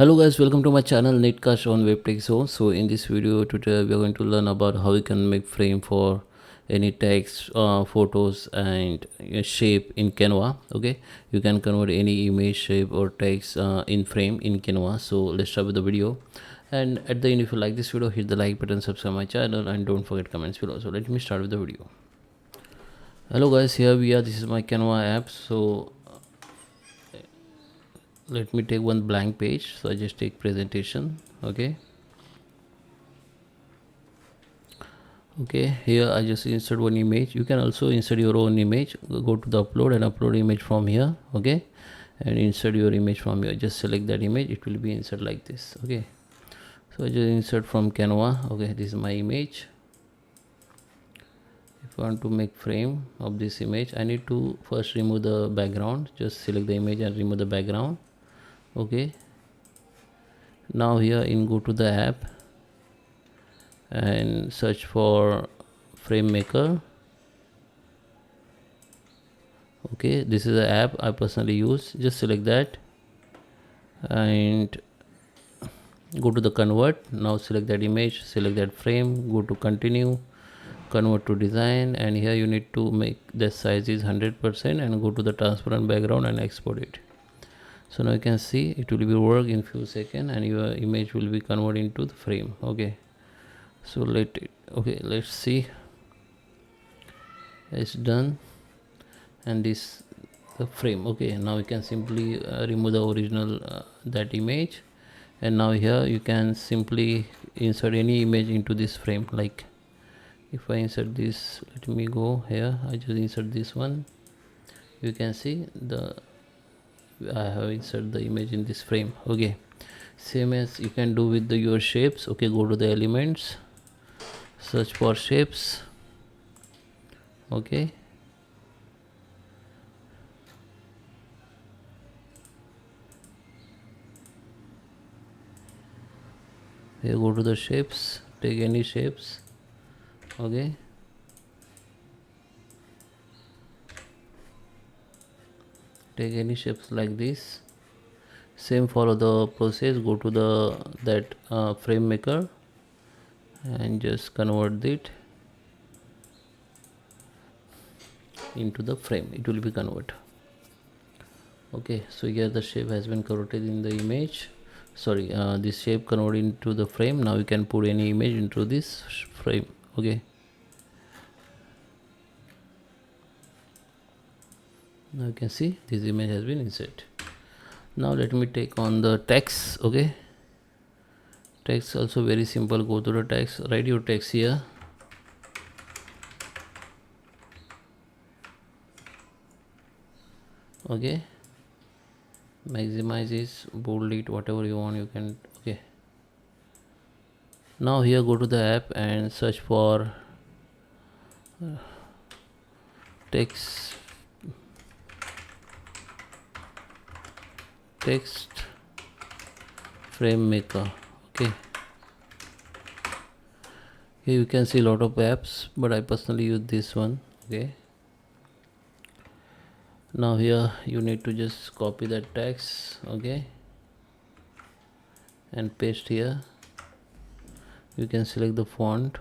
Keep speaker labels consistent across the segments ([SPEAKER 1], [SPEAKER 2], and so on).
[SPEAKER 1] Hello guys, welcome to my channel Netcast on WebTech Zone. So in this video tutorial we are going to learn about how we can make frame for any text, photos and shape in Canva. Okay, you can convert any image, shape or text in frame in Canva. So let's start with the video. And at the end, if you like this video, hit the like button, subscribe my channel and don't forget comments below. So let me start with the video. Hello guys, here we are. This is my Canva app. So let me take one blank page. So I just take presentation. Okay, here I just insert one image. You can also insert your own image. Go to the upload and upload image from here. Okay, and insert your image from here. Just select that image, it will be insert like this. Okay, so I just insert from Canva. Okay, this is my image. If I want to make frame of this image, I need to first remove the background. Just select the image and remove the background. Okay, now here in go to the app and search for frame maker. Okay, this is the app I personally use. Just select that and go to the convert. Now select that image, select that frame, go to continue, convert to design, and here you need to make the size is 100% and go to the transparent background and export it. So now you can see it will be work in few seconds and your image will be converted into the frame. Okay, so let's see. It's done and this the frame. Okay, now you can simply remove the original that image, and now here you can simply insert any image into this frame. Like if I insert this, let me go here, I just insert this one. You can see I have inserted the image in this frame. Okay, same as you can do with your shapes. Okay, go to the elements, search for shapes. Okay, here go to the shapes, take any shapes. Okay, take any shapes like this. Same follow the process. Go to that frame maker and just convert it into the frame. It will be converted. Okay, so here the shape has been converted in the image. Sorry, this shape converted into the frame. Now you can put any image into this frame. Okay, now you can see this image has been inserted. Now let me take on the text. Okay, text also very simple. Go to the text, write your text here. Okay, maximize it, bold it, whatever you want you can. Okay, now here go to the app and search for text frame maker. Okay, here you can see a lot of apps, but I personally use this one. Okay, now here you need to just copy that text. Okay, and paste here. You can select the font,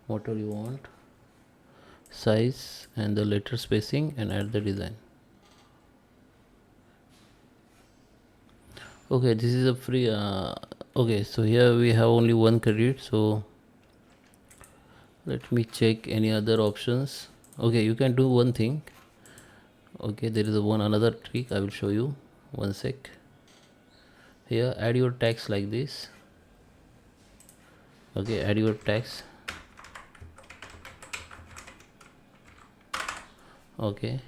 [SPEAKER 1] whatever you want, size and the letter spacing, and add the design. Okay, this is a free okay, so here we have only one credit, so let me check any other options. Okay, you can do one thing. Okay, there is another trick I will show you. One sec. Here add your text like this. Okay, add your text. Okay,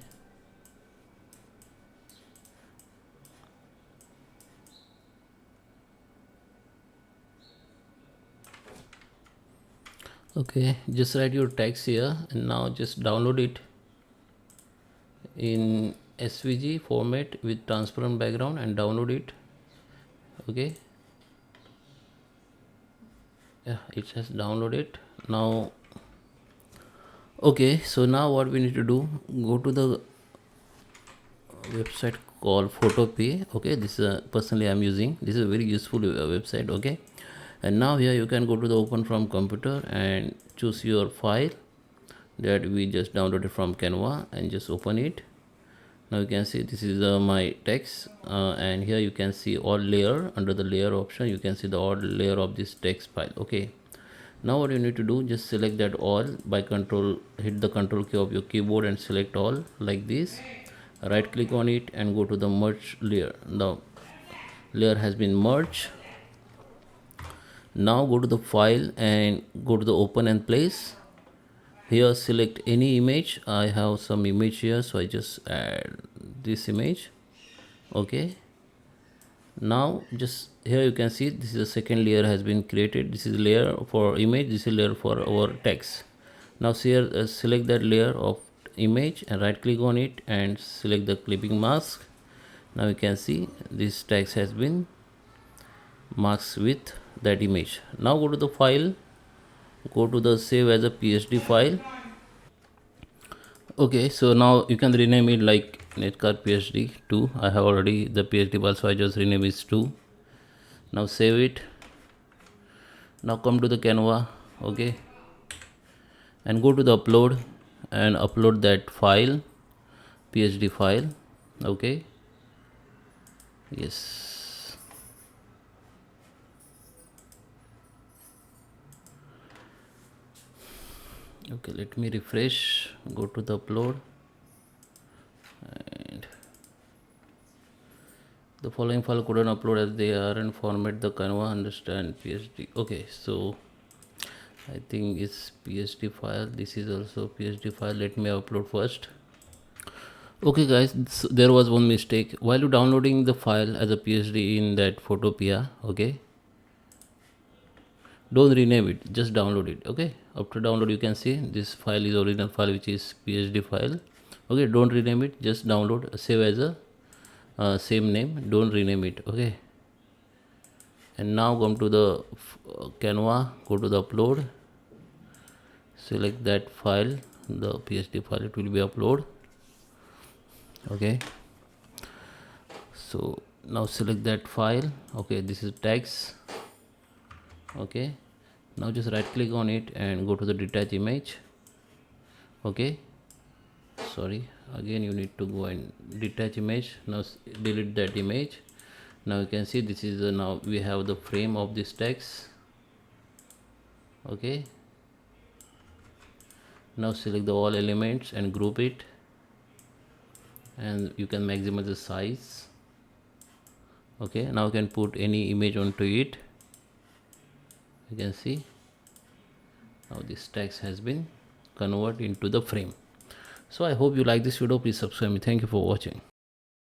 [SPEAKER 1] okay, just write your text here and now just download it in SVG format with transparent background and download it. Okay, yeah, it has downloaded now. Okay, so now what we need to do, go to the website called photopay. Okay, this is personally I'm using. This is a very useful website. Okay, and now here you can go to the open from computer and choose your file that we just downloaded from Canva and just open it. Now you can see this is my text, and here you can see all layer. Under the layer option you can see the all layer of this text file. Okay, now what you need to do, just select that all by control, hit the control key of your keyboard and select all like this. Right click on it and go to the merge layer. The layer has been merged. Now go to the file and go to the open and place. Here select any image. I have some image here, so I just add this image. Okay, now just here you can see this is the second layer has been created. This is layer for image, this is layer for our text. Now here select that layer of image and right click on it and select the clipping mask. Now you can see this text has been masked with that image. Now go to the file, go to the save as a PSD file. Okay, so now you can rename it like netcard PSD 2. I have already the PSD file, so I just rename it 2. Now save it. Now come to the Canva. Okay, and go to the upload and upload that file, PSD file. Okay, yes. Okay, let me refresh. Go to the upload and the following file couldn't upload as they aren't format the Canva understand PSD. Okay, so I think it's PSD file. This is also PSD file. Let me upload first. Okay guys, so there was one mistake while you downloading the file as a PSD in that Photopea. Okay, don't rename it, just download it. Okay, after download you can see this file is original file which is PSD file. Okay, don't rename it, just download, save as a same name, don't rename it. Okay, and now come to the Canva, go to the upload, select that file, the PSD file, it will be upload. Okay, so now select that file. Okay, this is text. Okay, now just right click on it and go to the detach image. Okay, sorry, again you need to go and detach image. Now delete that image. Now you can see this is now we have the frame of this text. Okay, now select the all elements and group it, and you can maximize the size. Okay, now you can put any image onto it. You can see now this text has been converted into the frame. So I hope you like this video. Please subscribe me. Thank you for watching.